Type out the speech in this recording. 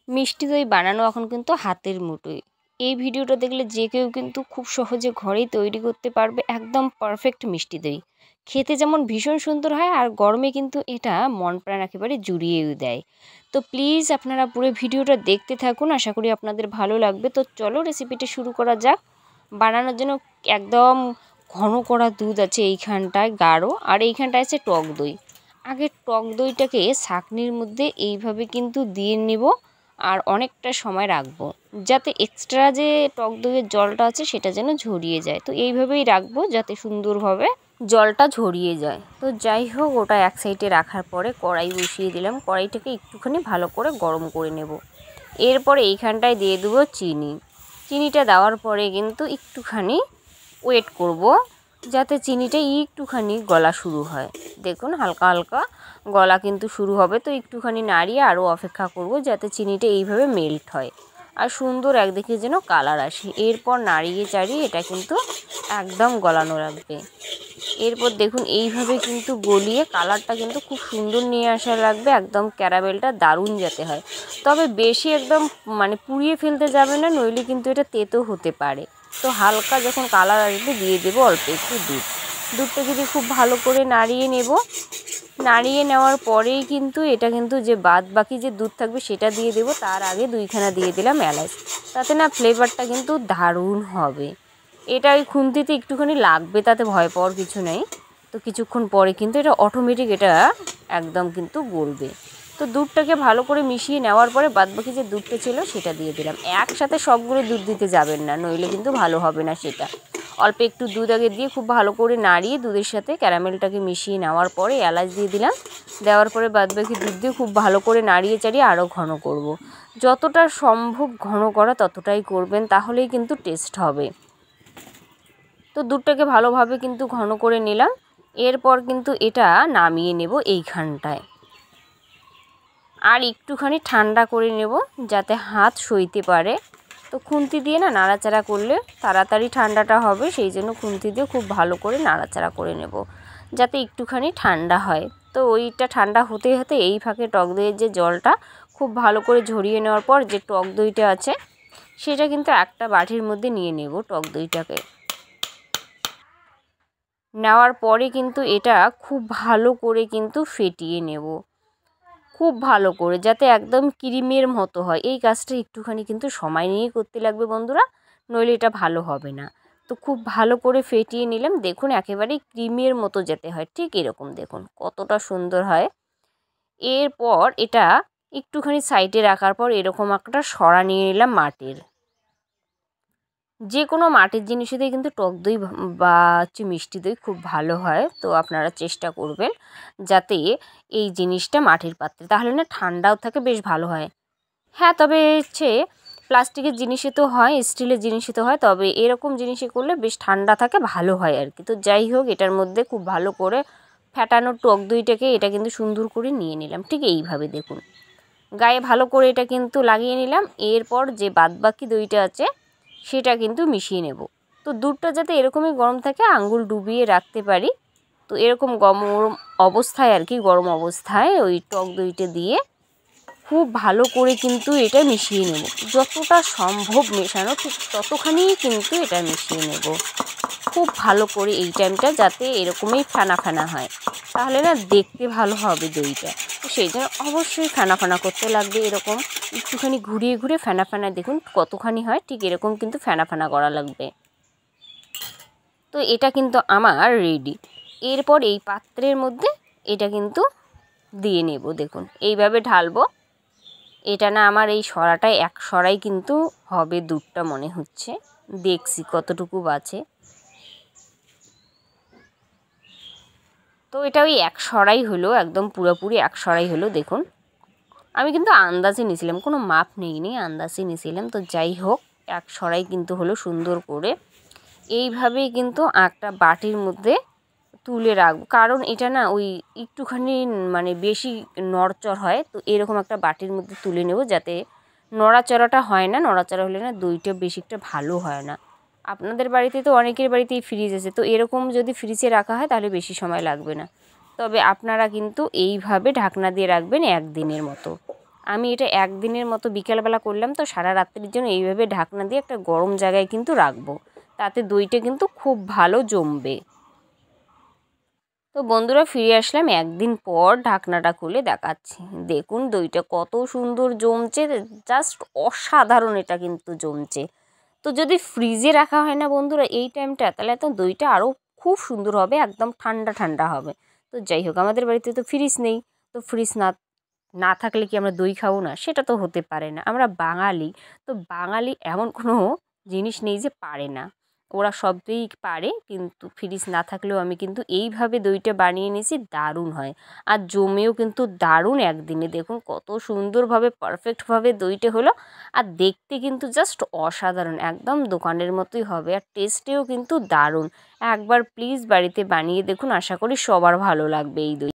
মিষ্টি দই বানানো এখন কিন্তু হাতের মুঠোয়। এই ভিডিওটা দেখলে যে কেউ কিন্তু খুব সহজে ঘরেই তৈরি করতে পারবে একদম পারফেক্ট মিষ্টি দই। খেতে যেমন ভীষণ সুন্দর হয় আর গরমে কিন্তু এটা মন প্রাণ একেবারে জুড়িয়েও দেয়। তো প্লিজ আপনারা পুরো ভিডিওটা দেখতে থাকুন, আশা করি আপনাদের ভালো লাগবে। তো চলো রেসিপিটা শুরু করা যাক। বানানোর জন্য একদম ঘন করা দুধ আছে এইখানটায় গাঢ়, আর এইখানটায় আছে টক দই। আগে টক দইটাকে ছাঁকনির মধ্যে এইভাবে কিন্তু দিয়ে নেব আর অনেকটা সময় রাখবো, যাতে এক্সট্রা যে টক দইয়ের জলটা আছে সেটা যেন ঝরিয়ে যায়। তো এইভাবেই রাখবো যাতে সুন্দরভাবে জলটা ঝরিয়ে যায়। তো যাই হোক, ওটা এক সাইডে রাখার পরে কড়াই বসিয়ে দিলাম। কড়াইটাকে একটুখানি ভালো করে গরম করে নেব। এরপরে এইখানটায় দিয়ে দেবো চিনি। চিনিটা দেওয়ার পরে কিন্তু একটুখানি ওয়েট করব যাতে চিনিটা একটুখানি গলা শুরু হয়। দেখুন হালকা হালকা গলা কিন্তু শুরু হবে। তো একটুখানি নাড়িয়ে আরও অপেক্ষা করব যাতে চিনিটা এইভাবে মেল্ট হয় আর সুন্দর একদিকে যেন কালার আসে। এরপর নাড়িয়ে চাড়িয়ে এটা কিন্তু একদম গলানো লাগবে। এরপর দেখুন এইভাবে কিন্তু গলিয়ে কালারটা কিন্তু খুব সুন্দর নিয়ে আসা লাগবে, একদম ক্যারামেলটা দারুণ যাতে হয়। তবে বেশি একদম পুড়িয়ে ফেলতে যাবে না, নইলে কিন্তু এটা তেতো হতে পারে। তো হালকা যখন কালার আসবে দিয়ে দেবো অল্প একটু দুধ। দুধটা যদি খুব ভালো করে নাড়িয়ে নেব। নাড়িয়ে নেওয়ার পরেই কিন্তু এটা কিন্তু যে বাদ বাকি যে দুধ থাকবে সেটা দিয়ে দেবো। তার আগে দুইখানা দিয়ে দিলাম এলাচ, তাতে না ফ্লেভারটা কিন্তু দারুণ হবে। এটা ওই খুন্তিতে একটুখানি লাগবে, তাতে ভয় পাওয়ার কিছু নেই। তো কিছুক্ষণ পরে কিন্তু এটা অটোমেটিক এটা একদম কিন্তু গলবে। তো দুধটাকে ভালো করে মিশিয়ে নেওয়ার পরে বাদবাকি যে দুধটা ছিল সেটা দিয়ে দিলাম। একসাথে সবগুলো দুধ দিতে যাবেন না, নইলে কিন্তু ভালো হবে না সেটা। অল্প একটু দুধ আগে দিয়ে খুব ভালো করে নাড়িয়ে দুধের সাথে ক্যারামেলটাকে মিশিয়ে নেওয়ার পরে এলাচ দিয়ে দিলাম। দেওয়ার পরে বাদবাকি দুধ দিয়ে খুব ভালো করে নাড়িয়ে চাড়িয়ে আরও ঘন করব। যতটা সম্ভব ঘন করা ততটাই করবেন, তাহলেই কিন্তু টেস্ট হবে। তো দুধটাকে ভালোভাবে কিন্তু ঘন করে নিলাম। এরপর কিন্তু এটা নামিয়ে নেব এইখানটায়, আর একটুখানি ঠান্ডা করে নেব যাতে হাত সইতে পারে। তো খুন্তি দিয়ে না নাড়াচাড়া করলে তাড়াতাড়ি ঠান্ডাটা হবে, সেই জন্য খুন্তি দিয়ে খুব ভালো করে নাড়াচাড়া করে নেব যাতে একটুখানি ঠান্ডা হয়। তো ওইটা ঠান্ডা হতে হতে এই ফাঁকে টক দইয়ের যে জলটা খুব ভালো করে ঝরিয়ে নেওয়ার পর যে টক দইটা আছে সেটা কিন্তু একটা বাটির মধ্যে নিয়ে নেব। টক দইটাকে নেওয়ার পরে কিন্তু এটা খুব ভালো করে কিন্তু ফেটিয়ে নেব, খুব ভালো করে, যাতে একদম ক্রিমের মতো হয়। এই কাজটা একটুখানি কিন্তু সময় নিয়ে করতে লাগবে বন্ধুরা, নইলে এটা ভালো হবে না। তো খুব ভালো করে ফেটিয়ে নিলাম। দেখুন একেবারে ক্রিমের মতো যেতে হয়, ঠিক এরকম দেখুন কতটা সুন্দর হয়। এরপর এটা একটুখানি সাইডে রাখার পর এরকম একটা সরা নিয়ে নিলাম মাটির। যে কোনো মাটির জিনিসেতেই কিন্তু টক দই বা মিষ্টি দই খুব ভালো হয়। তো আপনারা চেষ্টা করবেন যাতে এই জিনিসটা মাটির পাত্রে, তাহলে না ঠান্ডাও থাকে, বেশ ভালো হয়। হ্যাঁ, তবে প্লাস্টিকের জিনিসে তো হয়, স্টিলের জিনিসে তো হয়, তবে এরকম জিনিসে করলে বেশ ঠান্ডা থাকে, ভালো হয় আর কি। তো যাই হোক, এটার মধ্যে খুব ভালো করে ফ্যাটানো টক দইটাকে এটা কিন্তু সুন্দর করে নিয়ে নিলাম। ঠিক এইভাবে দেখুন গায়ে ভালো করে এটা কিন্তু লাগিয়ে নিলাম। এরপর যে বাদবাকি দইটা আছে সেটা কিন্তু মিশিয়ে নেব। তো দুধটা যাতে এরকমই গরম থাকে, আঙ্গুল ডুবিয়ে রাখতে পারি। তো এরকম গরম অবস্থায় আর কি, গরম অবস্থায় ওই টক দইটা দিয়ে খুব ভালো করে কিন্তু এটা মিশিয়ে নেব। যতটা সম্ভব মেশানো ঠিক ততখানি কিন্তু এটা মিশিয়ে নেব খুব ভালো করে এই টাইমটা, যাতে এরকমই ফেনা ফেনা হয়, তাহলে না দেখতে ভালো হবে দইটা। তো সেই জন্য অবশ্যই ফেনা ফেনা করতে লাগবে। এরকম একটুখানি ঘুরিয়ে ঘুরিয়ে ফেনা ফেনা দেখুন কতখানি হয়, ঠিক এরকম কিন্তু ফেনা ফেনা করা লাগবে। তো এটা কিন্তু আমার রেডি। এরপর এই পাত্রের মধ্যে এটা কিন্তু দিয়ে নেব। দেখুন এইভাবে ঢালবো। এটা না আমার এই সরাটায় এক সরাই কিন্তু হবে দুধটা, মনে হচ্ছে, দেখছি কতটুকু বাঁচে। তো এটা ওই এক সরাই হলো, একদম পুরোপুরি এক সরাই হলো। দেখুন আমি কিন্তু আন্দাজে নিয়েছিলাম, কোনো মাপ নেই, আন্দাজে নিয়েছিলাম। তো যাই হোক, এক সরাই কিন্তু হলো সুন্দর করে। এইভাবেই কিন্তু একটা বাটির মধ্যে তুলে রাখবো, কারণ এটা না ওই একটুখানি বেশি নড়চড় হয়। তো এরকম একটা বাটির মধ্যে তুলে নেব, যাতে নড়াচড়াটা হয় না। নড়াচড়া হলে না দইটা বেশি একটা ভালো হয় না। আপনাদের বাড়িতে তো অনেকের বাড়িতেই ফ্রিজ আছে, তো এরকম যদি ফ্রিজে রাখা হয় তাহলে বেশি সময় লাগবে না। তবে আপনারা কিন্তু এইভাবে ঢাকনা দিয়ে রাখবেন 1 দিনের মতো। আমি এটা একদিনের মতো বিকেলবেলা করলাম, তো সারা রাত্রির জন্য এইভাবে ঢাকনা দিয়ে একটা গরম জায়গায় কিন্তু রাখবো, তাতে দইটা কিন্তু খুব ভালো জমবে। তো বন্ধুরা ফিরে আসলাম একদিন পর, ঢাকনাটা খুলে দেখাচ্ছি। দেখুন দইটা কত সুন্দর জমছে, জাস্ট অসাধারণ এটা কিন্তু জমছে। তো যদি ফ্রিজে রাখা হয় না বন্ধুরা এই টাইমটা, তাহলে তো দইটা আরও খুব সুন্দর হবে, একদম ঠান্ডা ঠান্ডা হবে। তো যাই হোক, আমাদের বাড়িতে তো ফ্রিজ নেই, তো ফ্রিজ না না থাকলে কি আমরা দই খাবো না? সেটা তো হতে পারে না। আমরা বাঙালি, তো বাঙালি এমন কোনো জিনিস নেই যে পারে না, ওরা সবই পারে। কিন্তু ফ্রিজ না থাকলেও আমি কিন্তু এইভাবে দইটা বানিয়ে নিয়েছি, দারুণ হয় আর জমেও কিন্তু দারুণ একদিনে। দেখুন কত সুন্দরভাবে পারফেক্টভাবে দইটা হলো, আর দেখতে কিন্তু জাস্ট অসাধারণ, একদম দোকানের মতোই হবে, আর টেস্টেও কিন্তু দারুণ। একবার প্লিজ বাড়িতে বানিয়ে দেখুন, আশা করি সবার ভালো লাগবে এই দই।